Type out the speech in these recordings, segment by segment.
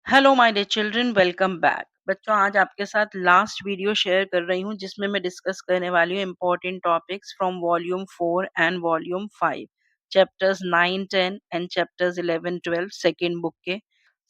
Hello my dear children, welcome back. बच्चों, आज आपके साथ लास्ट वीडियो शेयर कर रही हूँ जिसमें मैं डिस्कस करने वाली हूँ important topics from volume 4 and volume 5, chapters 9 10 and chapters 11 12 second book के।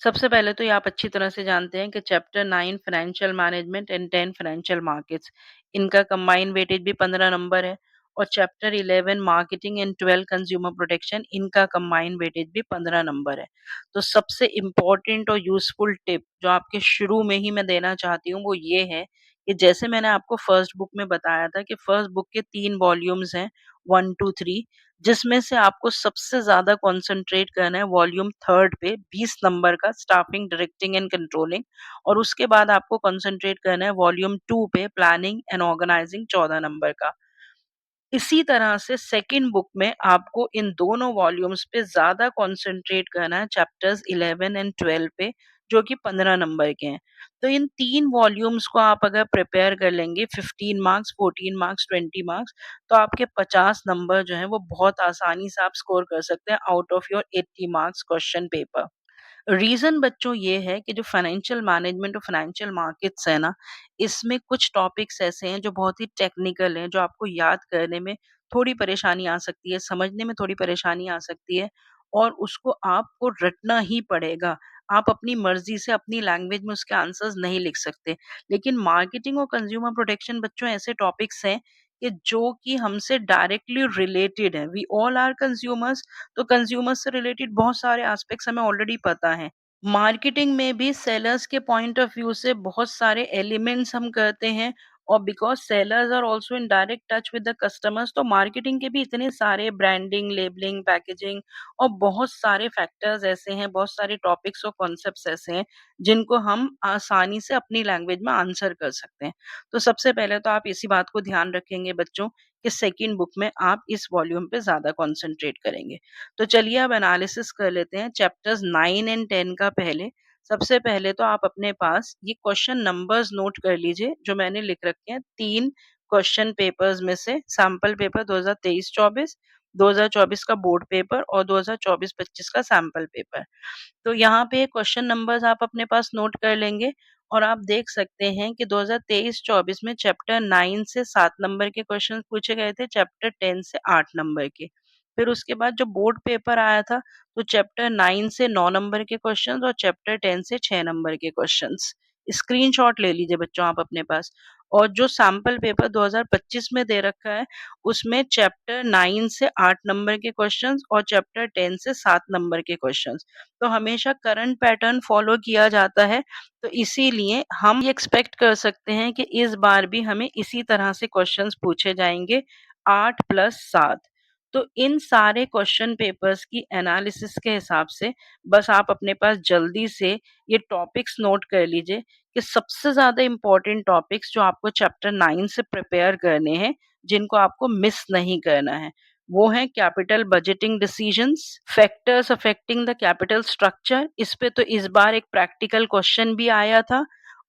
सबसे पहले तो ये आप अच्छी तरह से जानते हैं कि chapter 9 financial management and 10 financial markets, इनका कंबाइंड वेटेज भी 15 नंबर है। और chapter 11 marketing and 12 consumer protection, इनका कंबाइंड वेटेज भी 15 नंबर है। तो सबसे इम्पोर्टेंट और यूज़फुल टिप जो आपके शुरू में ही मैं देना चाहती हूँ वो ये है कि जैसे मैंने आपको फर्स्ट बुक में बताया था कि फर्स्ट बुक के 3 वॉल्यूम्स हैं, 1 2 3, जिसमें से आपको सबसे ज़्यादा कॉन्संट्रेट करना है वॉल्यूम थर्ड पे 20 नंबर का, स्टाफिंग, डायरेक्टिंग एंड कंट्रोलिंग। और उसके बाद आपको कॉन्संट्रेट करना है वॉल्यूम 2 पे, प्लानिंग एंड ऑर्गेनाइजिंग, 14 नंबर का। इसी तरह से सेकंड बुक में आपको इन दोनों वॉल्यूम्स पे ज़्यादा कॉन्संट्रेट करना है, चैप्टर्स 11 एंड 12 पे, जो कि 15 नंबर के हैं। तो इन 3 वॉल्यूम्स को आप अगर प्रिपेयर कर लेंगे 15 मार्क्स, 14 मार्क्स, 20 मार्क्स, तो आपके 50 नंबर जो हैं वो बहुत आसानी से आप स्कोर कर सकते हैं out of your 80 marks question paper. Reason बच्चों ये है कि जो फाइनेंशियल मैनेजमेंट और फाइनेंशियल मार्केट्स है ना, इसमें कुछ टॉपिक्स ऐसे हैं जो बहुत ही टेक्निकल हैं, जो आपको याद करने में थोड़ी परेशानी आ सकती है, समझने में थोड़ी परेशानी आ सकती है, और उसको आपको रटना ही पड़ेगा। आप अपनी मर्ज़ी से अपनी लैंग्वेज में उसके आंसर्स नहीं लिख सकते। लेकिन मार्केटिंग और कंज्यूमर प्रोटेक्शन बच्चों ऐसे टॉपिक्स हैं कि जो कि हमसे डायरेक्टली रिलेटेड हैं। वी ऑल आर कंज्यूमर्स, तो कंज्यूमर्स से रिलेटेड बहुत सारे एस्पेक्ट्स हमें ऑलरेडी पता हैं। मार्केटिंग में भी सेलर्स के पॉइंट ऑफ व्यू से बहुत सारे एलिमेंट्स हम करते हैं, और because sellers are also in direct touch with the customers, तो मार्केटिंग के भी इतने सारे ब्रांडिंग, लेबलिंग, पैकेजिंग और बहुत सारे फैक्टर्स ऐसे हैं, बहुत सारे टॉपिक्स और कॉन्सेप्ट्स ऐसे हैं, जिनको हम आसानी से अपनी लैंग्वेज में आंसर कर सकते हैं। तो सबसे पहले तो आप इसी बात को ध्यान रखेंगे बच्चों कि सेकंड बुक में आप इस वॉल्यूम पे ज़्यादा कॉन्संट्रेट करेंगे। तो चलिए अब एनालिसिस कर लेते हैं चैप्टर्स 9 एंड 10 का पहले। सबसे पहले तो आप अपने पास ये क्वेश्चन नंबर्स नोट कर लीजिए जो मैंने लिख रखे हैं 3 क्वेश्चन पेपर्स में से, सैंपल पेपर 2023-24, 2024 का बोर्ड पेपर और 2024-25 का सैंपल पेपर। तो यहाँ पे क्वेश्चन नंबर्स आप अपने पास नोट कर लेंगे, और आप देख सकते हैं कि 2023-24 में चैप्टर 9 से 7 नंबर के क्वेश्चन पूछे गए थे, चैप्टर 10 से 8 नंबर के। फिर उसके बाद जो बोर्ड पेपर आया था, तो चैप्टर 9 से 9 नंबर के क्वेश्चंस और चैप्टर 10 से 6 नंबर के क्वेश्चंस। स्क्रीनशॉट ले लीजिए बच्चों आप अपने पास। और जो सैंपल पेपर 2025 में दे रखा है, उसमें चैप्टर 9 से 8 नंबर के क्वेश्चंस और चैप्टर 10 से 7 नंबर के क्वेश्चंस। तो हमेशा करंट पैटर्न फॉलो किया जाता है, तो इसीलिए हम ये एक्सपेक्ट कर सकते हैं कि इस बार भी हमें इसी तरह से क्वेश्चंस पूछे जाएंगे, 8 प्लस 7। तो इन सारे क्वेश्चन पेपर्स की एनालिसिस के हिसाब से बस आप अपने पास जल्दी से ये टॉपिक्स नोट कर लीजिए कि सबसे ज्यादा इम्पोर्टेंट टॉपिक्स जो आपको चैप्टर 9 से प्रिपेयर करने हैं, जिनको आपको मिस नहीं करना है, वो है capital budgeting decisions, factors affecting the capital structure. इस पे तो इस बार एक प्रैक्टिकल क्वेश्चन भी आया था,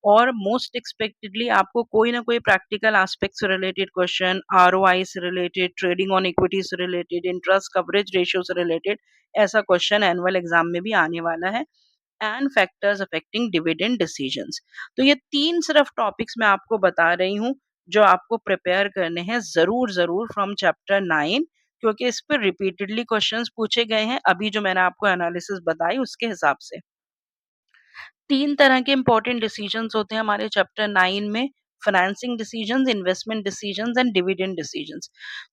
और मोस्ट एक्सपेक्टेडली आपको कोई ना कोई प्रैक्टिकल एस्पेक्ट से रिलेटेड क्वेश्चन, आरओआई से रिलेटेड, ट्रेडिंग ऑन इक्विटी से रिलेटेड, इंटरेस्ट कवरेज रेशियो से रिलेटेड, ऐसा क्वेश्चन एनुअल एग्जाम में भी आने वाला है। And factors affecting dividend decisions. तो ये 3 सिर्फ टॉपिक्स मैं आपको बता रही हूँ जो आपको प्रिपेयर करने हैं ज़रूर फ्रॉम चैप्टर 9, क्योंकि इस पे रिपीटेडली क्वेश्चंस पूछे गए हैं, अभी जो मैंने आपको एनालिसिस बताई उसके हिसाब से। 3 तरह के इम्पोर्टेंट डिसीजंस होते हैं हमारे चैप्टर 9 में, financing decisions, investment decisions and dividend decisions.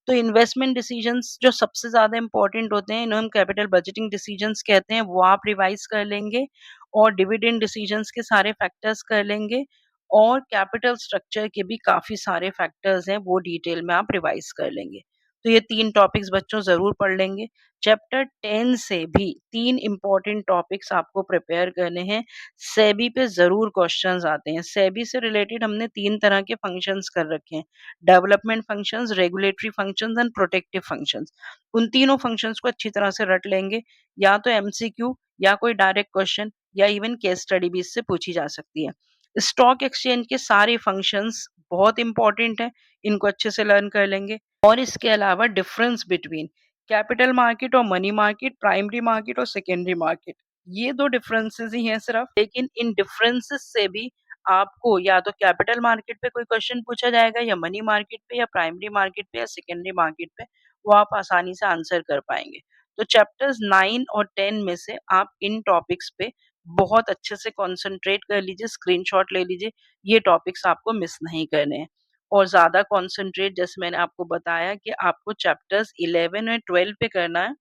तो इन्वेस्टमेंट डिसीजंस जो सबसे ज़्यादा इम्पोर्टेंट होते हैं, इन्हें हम कैपिटल बजटिंग डिसीजंस कहते हैं, वो आप रिवाइज़ कर लेंगे, और डिविडेंड डिसीजंस के सारे फैक्टर्स कर लेंगे, और कैपिटल स्ट्रक्चर के भी काफ़ी सारे फैक्टर्स हैं, वो डिटेल में आप रिवाइज़ कर लेंगे। तो ये 3 टॉपिक्स बच्चों ज़रूर पढ़ लेंगे। चैप्टर 10 से भी 3 इम्पोर्टेंट टॉपिक्स आपको प्रिपेयर करने हैं। सेबी पे ज़रूर क्वेश्चंस आते हैं। सेबी से रिलेटेड हमने 3 तरह के फंक्शंस कर रखे हैं, development functions, regulatory functions and protective functions. उन तीनों फंक्शंस को अच्छी तरह से रट लेंगे, या तो एमसीक्यू, या कोई डायरेक्ट क्वेश्चन, या इवन केस स्टडी भी इससे पूछी जा सकती है। स्टॉक एक्सचेंज के सारे फंक्शंस बहुत इंपॉर्टेंट है, इनको अच्छे से लर्न कर लेंगे। और इसके अलावा डिफरेंस बिटवीन कैपिटल मार्केट और मनी मार्केट, प्राइमरी मार्केट और सेकेंडरी मार्केट, ये 2 डिफरेंसेस ही हैं सिर्फ, लेकिन इन डिफरेंसेस से भी आपको या तो कैपिटल मार्केट पे कोई क्वेश्चन पूछा जाएगा या मनी मार्केट पे या प्राइमरी मार्केट पे या सेकेंडरी मार्केट पे, वो आप आसानी से आंसर कर पाएँगे। तो चैप्टर्स 9 और 10 में से आप इन टॉपिक्स पे बहुत अच्छे से कॉन्संट्रेट कर लीजिए, स्क्रीनशॉट ले लीजिए, ये टॉपिक्स आपको मिस नहीं करने हैं। और ज़्यादा कॉन्संट्रेट जैसे मैंने आपको बताया कि आपको चैप्टर्स 11 और 12 पे करना है।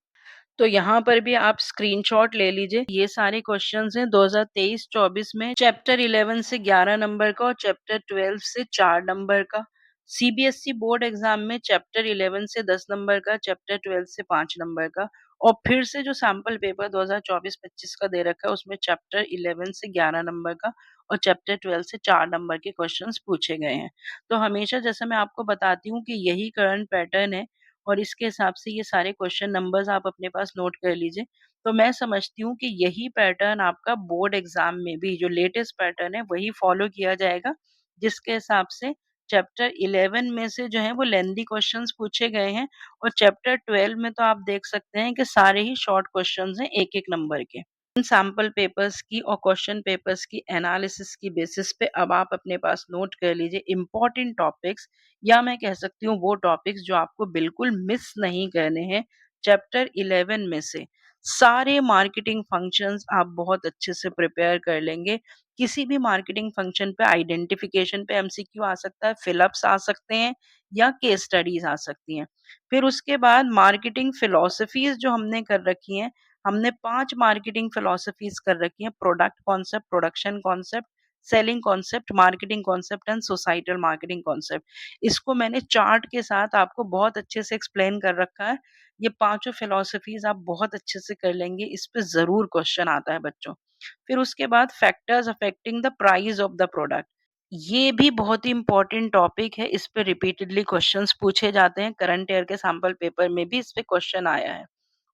तो यहाँ पर भी आप स्क्रीनशॉट ले लीजिए। ये सारे क्वेश्चंस हैं 2023-24 में चैप्टर 11 से 11 नंबर का और चैप्टर 12 से 4 नंबर का। सीबीएसई बोर्ड एग्जाम में चैप्टर 11 से 10 नंबर का, चैप्टर 12 से 5 नंबर का और फिर से जो सैंपल पेपर 2024-25 का दे रखा है उसमें चैप्टर 11 से 11 नंबर का और चैप्टर 12 से 4 नंबर के क्वेश्चंस पूछे गए हैं। तो हमेशा जैसे मैं आपको बताती हूँ कि यही करंट पैटर्न है और इसके हिसाब से ये सारे क्वेश्चन नंबर्स आप अपने पास नोट कर लीजिए। तो मैं समझती हूँ कि यही पैटर्न आपका बोर्ड एग्ज़ाम में भी जो लेटेस्ट पैटर्न है वही फ़ॉलो किया जाएगा, जिसके हिसाब से चैप्टर 11 में से जो है वो लेंथी क्वेश्चंस पूछे गए हैं और चैप्टर 12 में तो आप देख सकते हैं कि सारे ही शॉर्ट क्वेश्चंस हैं 1-1 नंबर के। इन सैंपल पेपर्स की और क्वेश्चन पेपर्स की एनालिसिस की बेसिस पे अब आप अपने पास नोट कर लीजिए इम्पोर्टेंट टॉपिक्स या मैं कह सकती हूँ वो टॉपिक्स जो आपको बिल्कुल मिस नहीं करने हैं चैप्टर 11 में से। सारे मार्केटिंग फंक्शंस आप बहुत अच्छे से प्रिपेयर कर लेंगे। किसी भी मार्केटिंग फंक्शन पे आइडेंटिफिकेशन पे एमसीक्यू आ सकता है, फिलअप्स आ सकते हैं या केस स्टडीज आ सकती हैं। फिर उसके बाद मार्केटिंग फिलॉसफीज जो हमने कर रखी हैं, हमने 5 मार्केटिंग फिलॉसफीज कर रखी हैं, product concept, production concept, selling concept, marketing concept and societal marketing concept. इसको मैंने चार्ट के साथ आपको बहुत अच्छे से एक्सप्लेन कर रखा है। ये पाँचों फिलॉसफीज़ आप बहुत अच्छे से कर लेंगे, इस पे ज़रूर क्वेश्चन आता है बच्चों। फिर उसके बाद factors affecting the price of the product. ये भी बहुत ही इम्पोर्टेंट टॉपिक है, इस पे रिपीटेडली क्वेश्चंस पूछे जाते हैं, करंट ईयर के सैंपल पेपर में भी इस पे क्वेश्चन आया है।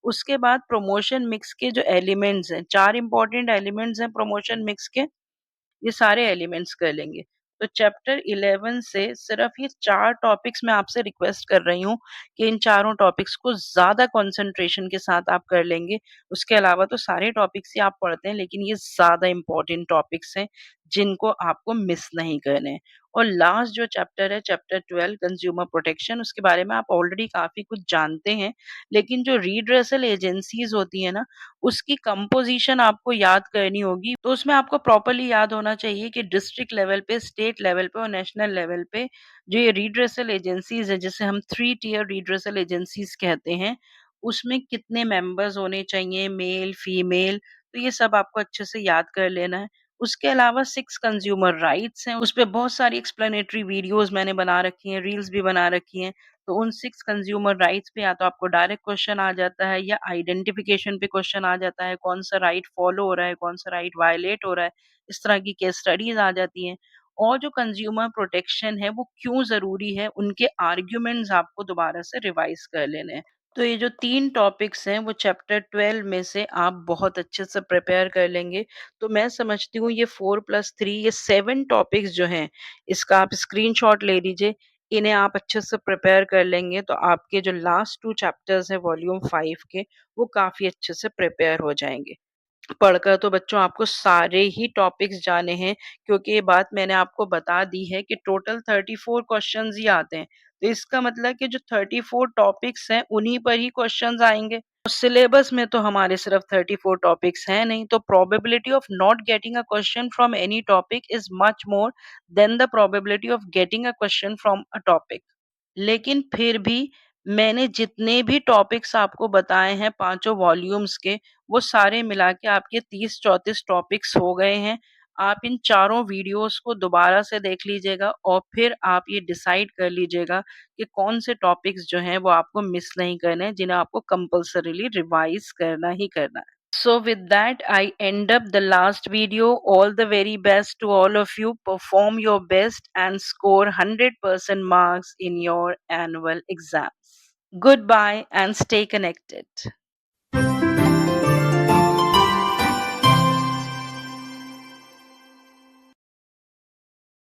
उसके बाद प्रमोशन मिक्स के जो एलिमेंट्स हैं, 4 इम्पोर्टेंट एलिमेंट्स हैं प्रमोशन मिक्स के, ये सारे एलिमेंट्स कर लेंगे। तो चैप्टर 11 से सिर्फ ये 4 टॉपिक्स मैं आपसे रिक्वेस्ट कर रही हूँ कि इन चारों टॉपिक्स को ज़्यादा कंसंट्रेशन के साथ आप कर लेंगे। उसके अलावा तो सारे टॉपिक्स ही आप पढ़ते हैं, लेकिन ये ज़्यादा इम्पोर्टेंट टॉपिक्स हैं, जिनको आपको मिस नहीं करने हैं। और लास्ट जो चैप्टर है, चैप्टर 12 कंज्यूमर प्रोटेक्शन, उसके बारे में आप ऑलरेडी काफ़ी कुछ जानते हैं, लेकिन जो रीड्रेसल एजेंसीज़ होती हैं ना, उसकी कंपोज़िशन आपको याद करनी होगी। तो उसमें आपको प्रॉपर्ली याद होना चाहिए कि डिस्ट्रिक्ट लेवल पे, स्टेट लेवल पे और नेशनल लेवल पे जो ये रिड्रेसल एजेंसीज़ हैं, जिसे हम 3 टियर रिड्रेसल एजेंसीज़ कहते हैं, उसमें कितने मेंबर्स होने चाहिए, मेल, फीमेल, तो ये सब आपको अच्छे से याद कर लेना है। उसके अलावा 6 कंज्यूमर राइट्स हैं, उसपे बहुत सारी एक्सप्लेनेटरी वीडियोज़ मैंने बना रखी हैं, रील्स भी बना रखी हैं। तो उन 6 कंज्यूमर राइट्स पे या तो आपको डायरेक्ट क्वेश्चन आ जाता है या आइडेंटिफिकेशन पे क्वेश्चन आ जाता है, कौन-सा राइट फॉलो हो रहा है, कौन-सा राइट वायलेट हो रहा है, इस तरह की केस स्टडीज़ आ जाती हैं। और जो कंज्यूमर प्रोटेक्शन है, वो क्यों ज़रूरी है, उनके आर्ग्यूमेंट्स आपको दोबारा से रिवाइज़ कर लेने हैं। तो ये जो 3 टॉपिक्स हैं, वो चैप्टर 12 में से आप बहुत अच्छे से प्रिपेयर कर लेंगे। तो मैं समझती हूँ ये 4+3 ये 7 टॉपिक्स जो हैं, इसका आप स्क्रीनशॉट ले लीजिए। इन्हें आप अच्छे से प्रिपेयर कर लेंगे तो आपके जो लास्ट 2 चैप्टर्स हैं वॉल्यूम 5 के, वो काफ़ी अच्छे से प्रिपेयर हो जाएँगे। पढ़कर तो बच्चों आपको सारे ही टॉपिक्स जाने हैं, क्योंकि ये बात मैंने आपको बता दी है कि टोटल 34 क्वेश्चंस ही आते हैं। तो इसका मतलब कि जो 34 टॉपिक्स हैं उन्हीं पर ही क्वेश्चंस आएँगे। तो सिलेबस में तो हमारे सिर्फ 34 टॉपिक्स हैं नहीं, तो probability of not getting a question from any topic is much more than the probability of getting a question from a topic. लेकिन फिर भी मैंने जितने भी टॉपिक्स आपको बताए हैं पाँचों वॉल्यूम्स के, वो सारे मिला के आपके 30-34 टॉपिक्स हो गए हैं। आप इन चारों वीडियोज़ को दोबारा से देख लीजिएगा और फिर आप ये डिसाइड कर लीजिएगा कि कौन से टॉपिक्स जो हैं वो आपको मिस नहीं करने हैं, जिन्हें आपको कंपल्सरीली रिवाइज़ करना ही करना है। So with that, I end up the last video. All the very best to all of you. Perform your best and score 100% marks in your annual exams. Goodbye and stay connected.